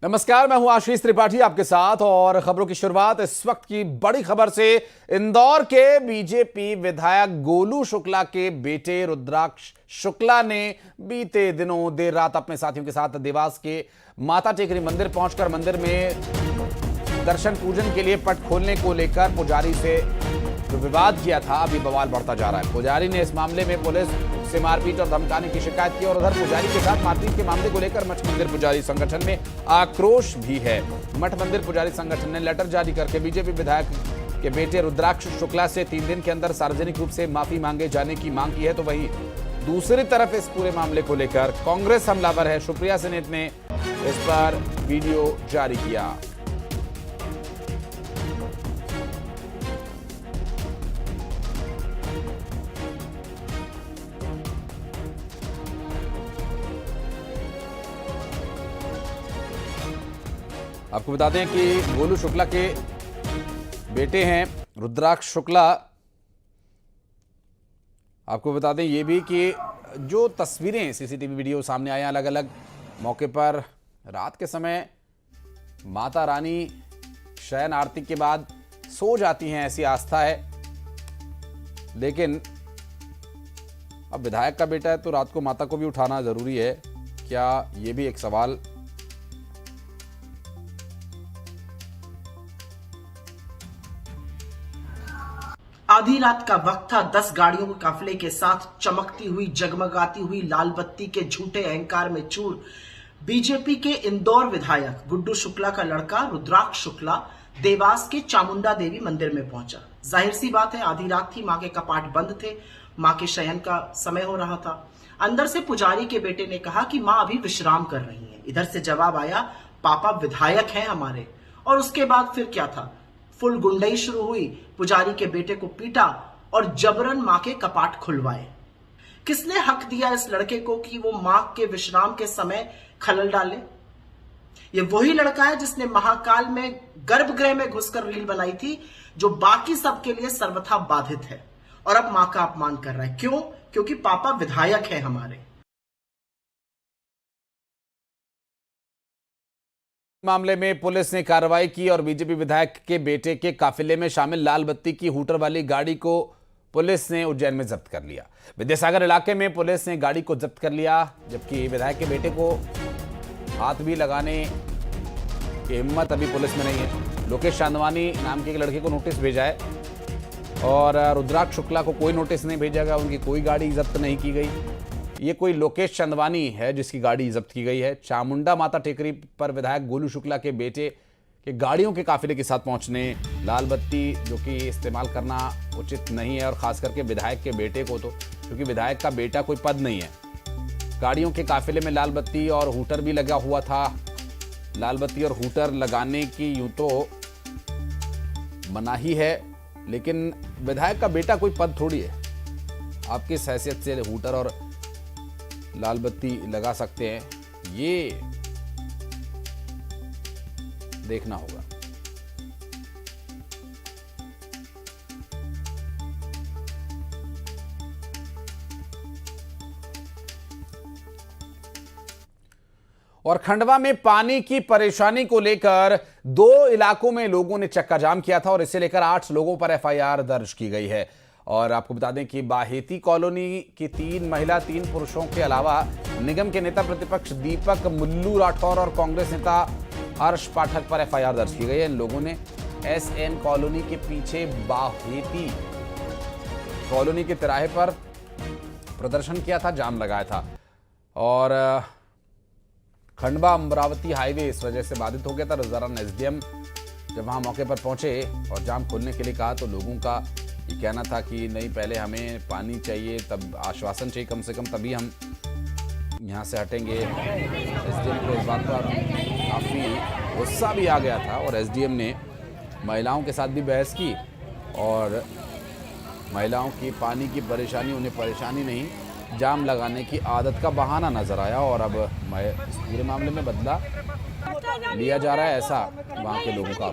नमस्कार, मैं हूं आशीष त्रिपाठी आपके साथ और खबरों की शुरुआत इस वक्त की बड़ी खबर से। इंदौर के बीजेपी विधायक गोलू शुक्ला के बेटे रुद्राक्ष शुक्ला ने बीते दिनों देर रात अपने साथियों के साथ देवास के माता टेकरी मंदिर पहुंचकर मंदिर में दर्शन पूजन के लिए पट खोलने को लेकर पुजारी से जो विवाद किया था, अभी बवाल बढ़ता जा रहा है। पुजारी ने इस मामले में पुलिस से मारपीट और धमकाने की शिकायत की और उधर पुजारी के साथ मारपीट के मामले को लेकर मठ मंदिर पुजारी संगठन में आक्रोश भी है। मठ मंदिर पुजारी संगठन ने लेटर जारी करके बीजेपी विधायक के बेटे रुद्राक्ष शुक्ला से 3 दिन के अंदर सार्वजनिक रूप से माफी मांगे जाने की मांग की है। तो वहीं दूसरी तरफ इस पूरे मामले को लेकर कांग्रेस हमलावर है। सुप्रिया सेनेट ने इस पर वीडियो जारी किया। आपको बता दें कि गोलू शुक्ला के बेटे हैं रुद्राक्ष शुक्ला। आपको बता दें ये भी कि जो तस्वीरें सीसीटीवी वीडियो सामने आए, अलग अलग मौके पर रात के समय माता रानी शयन आरती के बाद सो जाती हैं, ऐसी आस्था है। लेकिन अब विधायक का बेटा है तो रात को माता को भी उठाना जरूरी है क्या, ये भी एक सवाल। आधी रात का वक्त था। 10 गाड़ियों के काफिले के साथ चमकती हुई, जगमगाती हुई लाल बत्ती के झूठे अहंकार में चूर बीजेपी के इंदौर विधायक गुड्डू शुक्ला का लड़का रुद्राक्ष शुक्ला देवास के चामुंडा देवी मंदिर में पहुंचा। जाहिर सी बात है, आधी रात थी, मां के कपाट बंद थे, मां के शयन का समय हो रहा था। अंदर से पुजारी के बेटे ने कहा कि मां अभी विश्राम कर रही है। इधर से जवाब आया, पापा विधायक हैं हमारे। और उसके बाद फिर क्या था, फुल गुंडई शुरू हुई। पुजारी के बेटे को पीटा और जबरन मां के कपाट खुलवाए। किसने हक दिया इस लड़के को कि वो मां के विश्राम के समय खलल डाले? ये वही लड़का है जिसने महाकाल में गर्भगृह में घुसकर रील बनाई थी, जो बाकी सबके लिए सर्वथा बाधित है, और अब मां का अपमान कर रहा है। क्यों? क्योंकि पापा विधायक है हमारे। मामले में पुलिस ने कार्रवाई की और बीजेपी विधायक के बेटे के काफिले में शामिल लाल बत्ती की हूटर वाली गाड़ी को पुलिस ने उज्जैन में जब्त कर लिया। विद्यासागर इलाके में पुलिस ने गाड़ी को जब्त कर लिया, जबकि विधायक के बेटे को हाथ भी लगाने की हिम्मत अभी पुलिस में नहीं है। लोकेश चांदवानी नाम के एक लड़के को नोटिस भेजा है और रुद्राक्ष शुक्ला को कोई नोटिस नहीं भेजा गया, उनकी कोई गाड़ी जब्त नहीं की गई। ये कोई लोकेश चंदवानी है जिसकी गाड़ी जब्त की गई है। चामुंडा माता टेकरी पर विधायक गोलू शुक्ला के बेटे के गाड़ियों के काफिले के साथ पहुंचने, लाल बत्ती जो कि इस्तेमाल करना उचित नहीं है, और खास करके विधायक के बेटे को, तो क्योंकि विधायक का बेटा कोई पद नहीं है। गाड़ियों के काफिले में लाल बत्ती और हूटर भी लगा हुआ था। लाल बत्ती और हूटर लगाने की यूं तो मनाही है, लेकिन विधायक का बेटा कोई पद थोड़ी है। आप किस हैसियत से हूटर और लाल बत्ती लगा सकते हैं, ये देखना होगा। और खंडवा में पानी की परेशानी को लेकर 2 इलाकों में लोगों ने चक्का जाम किया था और इसे लेकर 8 लोगों पर एफआईआर दर्ज की गई है। और आपको बता दें कि बाहेती कॉलोनी की 3 महिला 3 पुरुषों के अलावा निगम के नेता प्रतिपक्ष दीपक मुल्लू राठौर और कांग्रेस नेता हर्ष पाठक पर एफआईआर दर्ज की गई है। इन लोगों ने एसएन कॉलोनी के पीछे बाहेती कॉलोनी के तिराहे पर प्रदर्शन किया था, जाम लगाया था और खंडवा अमरावती हाईवे इस वजह से बाधित हो गया था। रोजाना एसडीएम जब वहां मौके पर पहुंचे और जाम खोलने के लिए कहा तो लोगों का ये कहना था कि नहीं, पहले हमें पानी चाहिए, तब आश्वासन चाहिए कम से कम, तभी हम यहाँ से हटेंगे। एसडीएम को इस बात पर काफ़ी गुस्सा भी आ गया था और एसडीएम ने महिलाओं के साथ भी बहस की और महिलाओं की पानी की परेशानी उन्हें परेशानी नहीं, जाम लगाने की आदत का बहाना नजर आया और अब इस पूरे मामले में बदला लिया जा रहा है, ऐसा वहाँ के लोगों का।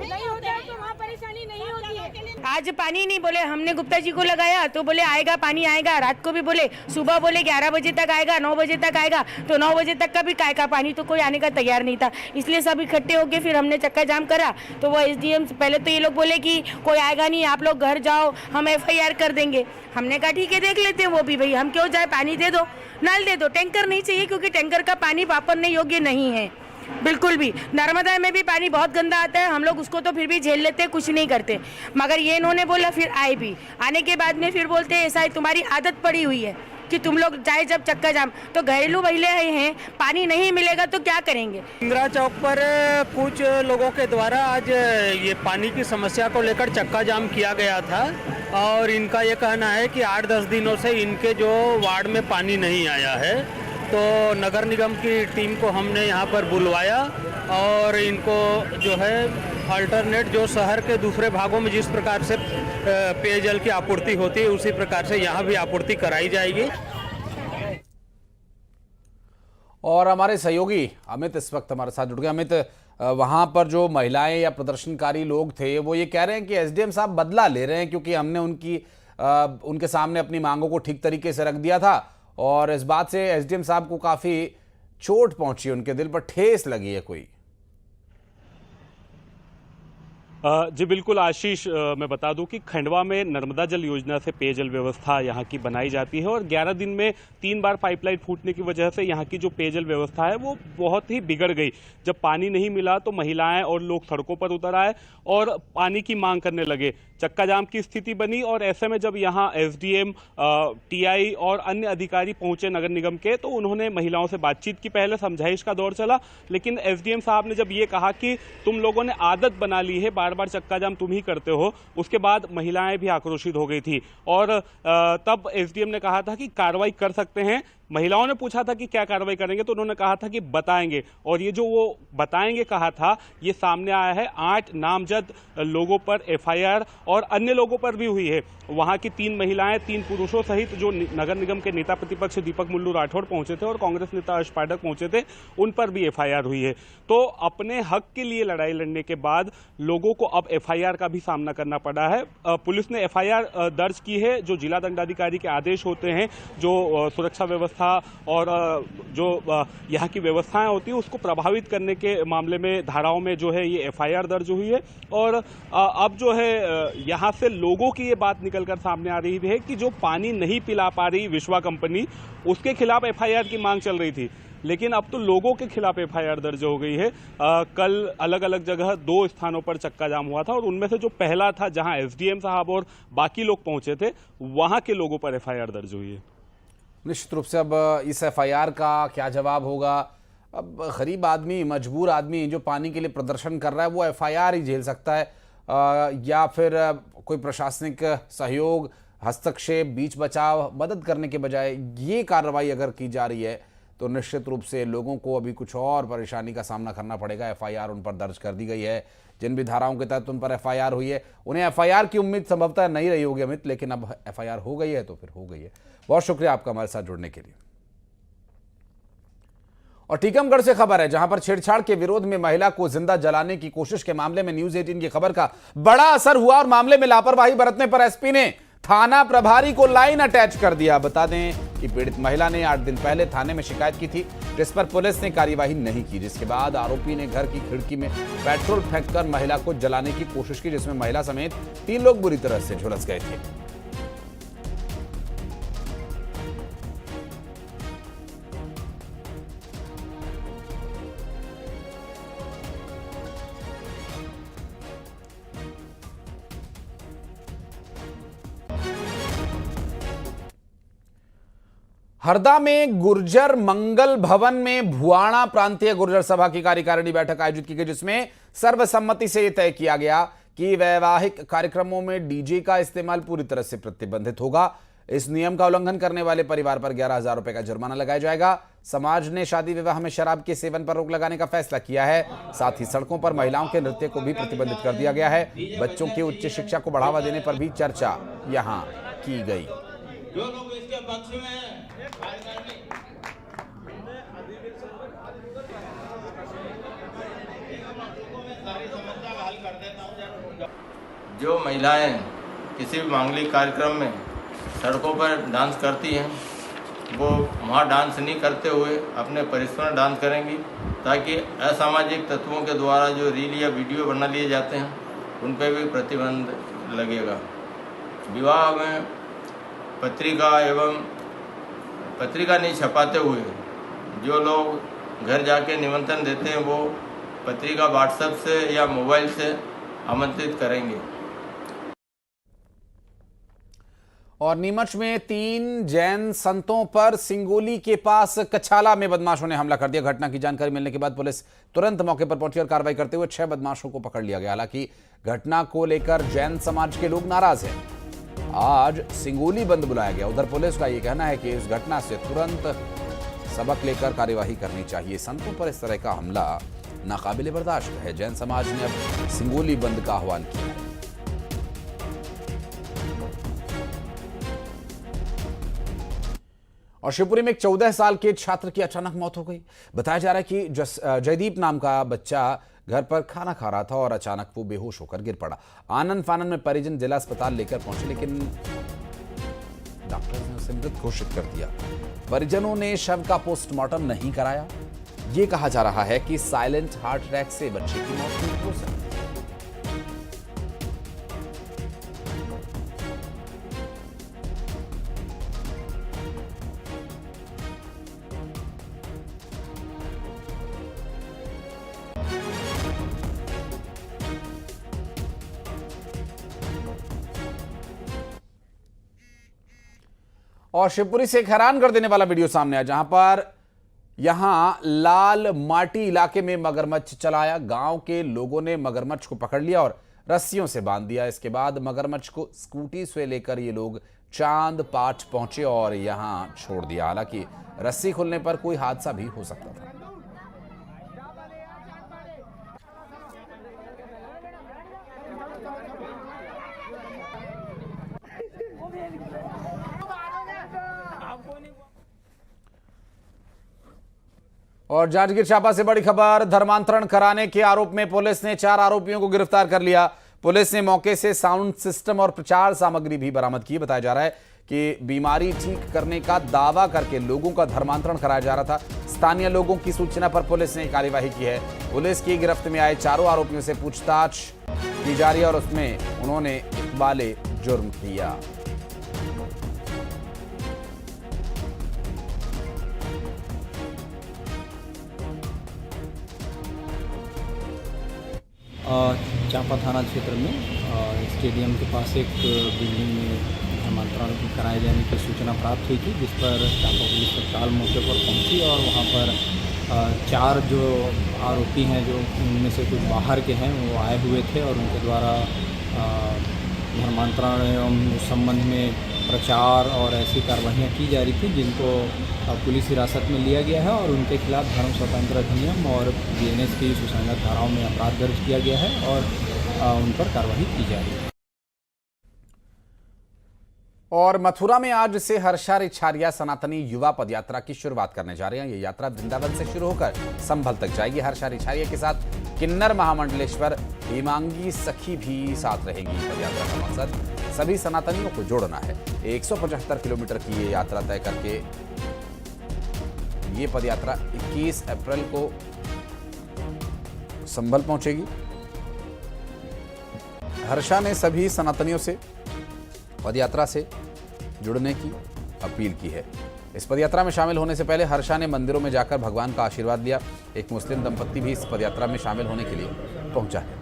आज पानी नहीं बोले, हमने गुप्ता जी को लगाया तो बोले आएगा, पानी आएगा। रात को भी बोले, सुबह बोले 11 बजे तक आएगा, 9 बजे तक आएगा, तो 9 बजे तक का भी काय का पानी तो कोई आने का तैयार नहीं था। इसलिए सब इकट्ठे होके फिर हमने चक्का जाम करा। तो वो एसडीएम पहले तो ये लोग बोले कि कोई आएगा नहीं, आप लोग घर जाओ, हम FIR कर देंगे। हमने कहा ठीक है, देख लेते हैं वो भी, भाई हम क्यों जाए, पानी दे दो, नल दे दो। टैंकर नहीं चाहिए क्योंकि टैंकर का पानी वापरने योग्य नहीं है बिल्कुल भी। नर्मदा में भी पानी बहुत गंदा आता है, हम लोग उसको तो फिर भी झेल लेते, कुछ नहीं करते। मगर ये इन्होंने बोला, फिर आए भी, आने के बाद में फिर बोलते हैं ऐसा है, तुम्हारी आदत पड़ी हुई है कि तुम लोग जाए जब चक्का जाम। तो घरेलू महिलाएं हैं, पानी नहीं मिलेगा तो क्या करेंगे। इंदिरा चौक पर कुछ लोगों के द्वारा आज ये पानी की समस्या को लेकर चक्का जाम किया गया था और इनका ये कहना है कि 8-10 दिनों से इनके जो वार्ड में पानी नहीं आया है। तो नगर निगम की टीम को हमने यहाँ पर बुलवाया और इनको जो है अल्टरनेट जो शहर के दूसरे भागों में जिस प्रकार से पेयजल की आपूर्ति होती है उसी प्रकार से यहाँ भी आपूर्ति कराई जाएगी। और हमारे सहयोगी अमित इस वक्त हमारे साथ जुड़ गए। अमित, वहां पर जो महिलाएं या प्रदर्शनकारी लोग थे वो ये कह रहे हैं कि एसडीएम साहब बदला ले रहे हैं क्योंकि हमने उनके सामने अपनी मांगों को ठीक तरीके से रख दिया था और इस बात से एसडीएम साहब को काफी चोट पहुंची, उनके दिल पर ठेस लगी है कोई। जी बिल्कुल आशीष, मैं बता दूं कि खंडवा में नर्मदा जल योजना से पेयजल व्यवस्था यहाँ की बनाई जाती है और 11 दिन में 3 बार पाइपलाइन फूटने की वजह से यहाँ की जो पेयजल व्यवस्था है वो बहुत ही बिगड़ गई। जब पानी नहीं मिला तो महिलाएं और लोग सड़कों पर उतर आए और पानी की मांग करने लगे, चक्का जाम की स्थिति बनी। और ऐसे में जब यहाँ एसडीएम, टीआई और अन्य अधिकारी पहुंचे नगर निगम के तो उन्होंने महिलाओं से बातचीत की। पहले समझाइश का दौर चला, लेकिन एसडीएम साहब ने जब ये कहा कि तुम लोगों ने आदत बना ली है, बार बार चक्का जाम तुम ही करते हो, उसके बाद महिलाएं भी आक्रोशित हो गई थी। और तब एसडीएम ने कहा था कि कार्रवाई कर सकते हैं। महिलाओं ने पूछा था कि क्या कार्रवाई करेंगे, तो उन्होंने कहा था कि बताएंगे। और ये जो वो बताएंगे कहा था, ये सामने आया है। 8 नामजद लोगों पर FIR और अन्य लोगों पर भी हुई है। वहां की 3 महिलाएं, 3 पुरुषों सहित जो नगर निगम के नेता प्रतिपक्ष दीपक मुल्लू राठौड़ पहुंचे थे और कांग्रेस नेता हर्ष पाठक पहुंचे थे, उन पर भी FIR हुई है। तो अपने हक के लिए लड़ाई लड़ने के बाद लोगों को अब FIR का भी सामना करना पड़ा है। पुलिस ने FIR दर्ज की है। जो जिला दंडाधिकारी के आदेश होते हैं, जो सुरक्षा व्यवस्था और जो यहाँ की व्यवस्थाएं होती है उसको प्रभावित करने के मामले में धाराओं में जो है ये FIR दर्ज हुई है। और अब जो है यहाँ से लोगों की ये बात निकलकर सामने आ रही है कि जो पानी नहीं पिला पा रही विश्वा कंपनी, उसके खिलाफ FIR की मांग चल रही थी, लेकिन अब तो लोगों के खिलाफ FIR दर्ज हो गई है। कल अलग अलग जगह 2 स्थानों पर चक्का जाम हुआ था और उनमें से जो पहला था जहां एसडीएम साहब और बाकी लोग पहुंचे थे, वहां के लोगों पर FIR दर्ज हुई है। निश्चित रूप से अब इस FIR का क्या जवाब होगा। अब गरीब आदमी, मजबूर आदमी जो पानी के लिए प्रदर्शन कर रहा है वो FIR ही झेल सकता है, या फिर कोई प्रशासनिक सहयोग, हस्तक्षेप, बीच बचाव, मदद करने के बजाय ये कार्रवाई अगर की जा रही है तो निश्चित रूप से लोगों को अभी कुछ और परेशानी का सामना करना पड़ेगा। FIR उन पर दर्ज कर दी गई है, जिन भी धाराओं के तहत उन पर FIR हुई है। उन्हें FIR की उम्मीद संभवतः नहीं रही होगी अमित, लेकिन अब FIR हो गई है तो फिर हो गई है। बहुत शुक्रिया आपका हमारे साथ जुड़ने के लिए। और टीकमगढ़ से खबर है, जहां पर छेड़छाड़ के विरोध में महिला को जिंदा जलाने की कोशिश के मामले में न्यूज 18 की खबर का बड़ा असर हुआ और मामले में लापरवाही बरतने पर एसपी ने थाना प्रभारी को लाइन अटैच कर दिया। बता दें कि पीड़ित महिला ने 8 दिन पहले थाने में शिकायत की थी, जिस पर पुलिस ने कार्यवाही नहीं की, जिसके बाद आरोपी ने घर की खिड़की में पेट्रोल फेंककर महिला को जलाने की कोशिश की, जिसमें महिला समेत 3 लोग बुरी तरह से झुलस गए थे। हरदा में गुर्जर मंगल भवन में भुआणा प्रांतीय गुर्जर सभा की कार्यकारिणी बैठक आयोजित की गई, जिसमें सर्वसम्मति से यह तय किया गया कि वैवाहिक कार्यक्रमों में डीजे का इस्तेमाल पूरी तरह से प्रतिबंधित होगा। इस नियम का उल्लंघन करने वाले परिवार पर 11,000 रुपए का जुर्माना लगाया जाएगा। समाज ने शादी विवाह में शराब के सेवन पर रोक लगाने का फैसला किया है। साथ ही सड़कों पर महिलाओं के नृत्य को भी प्रतिबंधित कर दिया गया है। बच्चों की उच्च शिक्षा को बढ़ावा देने पर भी चर्चा यहां की गई। जो लोग इसके पक्ष में हैं, जो महिलाएं किसी भी मांगलिक कार्यक्रम में सड़कों पर डांस करती हैं, वो वहाँ डांस नहीं करते हुए अपने परिसर में डांस करेंगी, ताकि असामाजिक तत्वों के द्वारा जो रील या वीडियो बना लिए जाते हैं उन पर भी प्रतिबंध लगेगा। विवाह में पत्रिका नहीं छपाते हुए जो लोग घर जाके निमंत्रण देते हैं वो पत्रिका व्हाट्सएप से या मोबाइल से आमंत्रित करेंगे। और नीमच में 3 जैन संतों पर सिंगोली के पास कछाला में बदमाशों ने हमला कर दिया। घटना की जानकारी मिलने के बाद पुलिस तुरंत मौके पर पहुंची और कार्रवाई करते हुए 6 बदमाशों को पकड़ लिया गया। हालांकि घटना को लेकर जैन समाज के लोग नाराज हैं। आज सिंगोली बंद बुलाया गया। उधर पुलिस का यह कहना है कि इस घटना से तुरंत सबक लेकर कार्यवाही करनी चाहिए। संतों पर इस तरह का हमला नाकाबिले बर्दाश्त है। जैन समाज ने अब सिंगोली बंद का आह्वान किया है। और शिवपुरी में एक 14 साल के छात्र की अचानक मौत हो गई। बताया जा रहा है कि जयदीप नाम का बच्चा घर पर खाना खा रहा था और अचानक वो बेहोश होकर गिर पड़ा। आनंद फानन में परिजन जिला अस्पताल लेकर पहुंचे, लेकिन डॉक्टर ने उसे मृत घोषित कर दिया। परिजनों ने शव का पोस्टमार्टम नहीं कराया। ये कहा जा रहा है कि साइलेंट हार्ट अटैक से बच्चे की मौत नहीं हो सकती। और शिवपुरी से एक हैरान कर देने वाला वीडियो सामने आया, जहां पर लाल माटी इलाके में मगरमच्छ चलाया। गांव के लोगों ने मगरमच्छ को पकड़ लिया और रस्सियों से बांध दिया। इसके बाद मगरमच्छ को स्कूटी से लेकर ये लोग चांद पाठ पहुंचे और यहां छोड़ दिया। हालांकि रस्सी खुलने पर कोई हादसा भी हो सकता था। और जांजगीर चांपा से बड़ी खबर, धर्मांतरण कराने के आरोप में पुलिस ने 4 आरोपियों को गिरफ्तार कर लिया। पुलिस ने मौके से साउंड सिस्टम और प्रचार सामग्री भी बरामद की। बताया जा रहा है कि बीमारी ठीक करने का दावा करके लोगों का धर्मांतरण कराया जा रहा था। स्थानीय लोगों की सूचना पर पुलिस ने कार्यवाही की है। पुलिस की गिरफ्त में आए 4 आरोपियों से पूछताछ की जा रही है और उसमें उन्होंने इकबाले जुर्म किया। चांपा थाना क्षेत्र में स्टेडियम के पास एक बिल्डिंग में धर्मांतरण कराए जाने की सूचना प्राप्त हुई थी, जिस पर चांपा पुलिस तत्काल मौके पर पहुंची और वहां पर 4 जो आरोपी हैं, जो उनमें से कुछ बाहर के हैं, वो आए हुए थे और उनके द्वारा धर्मांतरण एवं उस संबंध में प्रचार और ऐसी कार्रवाइयाँ की जा रही थी, जिनको पुलिस हिरासत में लिया गया है और उनके खिलाफ धर्म स्वतंत्र अधिनियम और बीएनएस की सुसंगत धाराओं में अपराध दर्ज किया गया है और उन पर कार्रवाई की जा रही है। और मथुरा में आज से हर्षा रिछारिया सनातनी युवा पदयात्रा की शुरुआत करने जा रहे हैं। ये यात्रा वृंदावन से शुरू होकर संभल तक जाएगी। हर्षा रिछारिया के साथ किन्नर महामंडलेश्वर हेमांगी सखी भी साथ रहेंगी। पदयात्रा का मकसद सभी सनातनियों को जोड़ना है। 175 किलोमीटर की ये यात्रा तय करके ये पदयात्रा 21 अप्रैल को संभल पहुंचेगी। हर्षा ने सभी सनातनियों से पदयात्रा से जुड़ने की अपील की है। इस पदयात्रा में शामिल होने से पहले हर्षा ने मंदिरों में जाकर भगवान का आशीर्वाद लिया। एक मुस्लिम दंपत्ति भी इस पदयात्रा में शामिल होने के लिए पहुंचा है।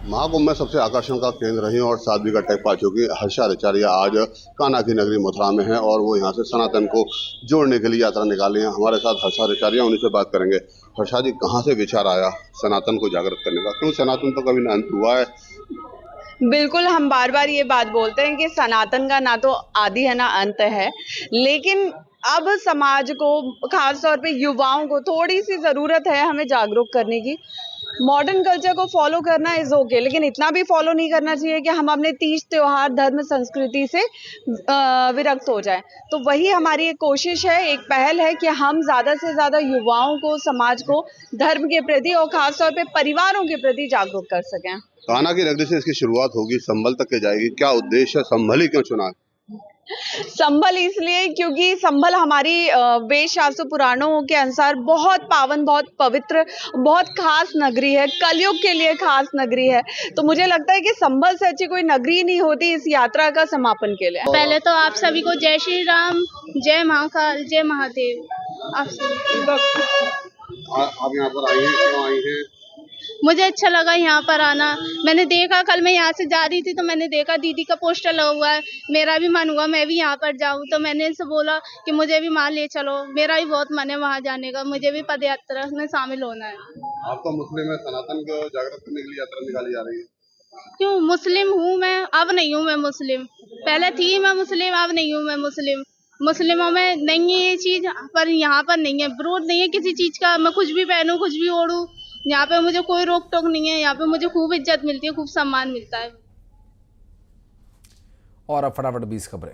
महाकुंभ में सबसे आकर्षण का केंद्र रही और साध्वी का टैग पा चुकी हर्षा रिछारिया आज कान्हा की नगरी मथुरा में है और वो यहाँ से सनातन को जोड़ने के लिए यात्रा निकाली है। हमारे साथ हर्षा रिछारिया, उन्हीं से बात करेंगे। हर्षा जी, कहाँ से विचार आया सनातन को जागृत करने का? क्यों सनातन तो कभी ना अंत हुआ है। बिल्कुल, हम बार बार ये बात बोलते हैं कि सनातन का ना तो आदि है ना अंत है, लेकिन अब समाज को, खास तौर पे युवाओं को थोड़ी सी ज़रूरत है हमें जागरूक करने की। मॉडर्न कल्चर को फॉलो करना इज ओके, लेकिन इतना भी फॉलो नहीं करना चाहिए कि हम अपने तीज त्योहार धर्म संस्कृति से विरक्त हो जाएं। तो वही हमारी एक कोशिश है, एक पहल है कि हम ज़्यादा से ज़्यादा युवाओं को, समाज को धर्म के प्रति और खासतौर पे परिवारों के प्रति जागरूक कर सकें। कान्हा की नगरी से इसकी शुरुआत होगी, संभल तक के जाएगी। क्या उद्देश्य है, संभल ही क्यों चुना? संभल इसलिए क्योंकि संभल हमारी वेद शास्त्र पुराणों के अनुसार बहुत पावन, बहुत पवित्र, बहुत खास नगरी है, कलयुग के लिए खास नगरी है। तो मुझे लगता है कि संभल से अच्छी कोई नगरी नहीं होती इस यात्रा का समापन के लिए। पहले तो आप सभी को जय श्री राम, जय महाकाल, जय महादेव। आप यहाँ पर आई हैं, क्यों आई हैं? मुझे अच्छा लगा यहाँ पर आना। मैंने देखा, कल मैं यहाँ से जा रही थी तो मैंने देखा दीदी का पोस्टर लगा हुआ है, मेरा भी मन हुआ मैं भी यहाँ पर जाऊँ। तो मैंने इनसे बोला कि मुझे भी वहाँ ले चलो, मेरा भी बहुत मन है वहाँ जाने का, मुझे भी पद यात्रा में शामिल होना है। आप तो मुस्लिम है, सनातन को जागृत करने के लिए यात्रा निकाली जा रही है। क्यों, मुस्लिम हूँ मैं, अब नहीं हूँ मैं मुस्लिम। पहले थी मैं मुस्लिम, अब नहीं हूँ मैं मुस्लिम। मुस्लिमों में नहीं है ये चीज, पर यहाँ पर नहीं है, विरोध नहीं है किसी चीज का। मैं कुछ भी पहनूं, कुछ भी ओढ़ूं, यहाँ पे मुझे कोई रोक टोक नहीं है। यहाँ पे मुझे खूब इज्जत मिलती है, खूब सम्मान मिलता है। और अब फटाफट 20 खबरें।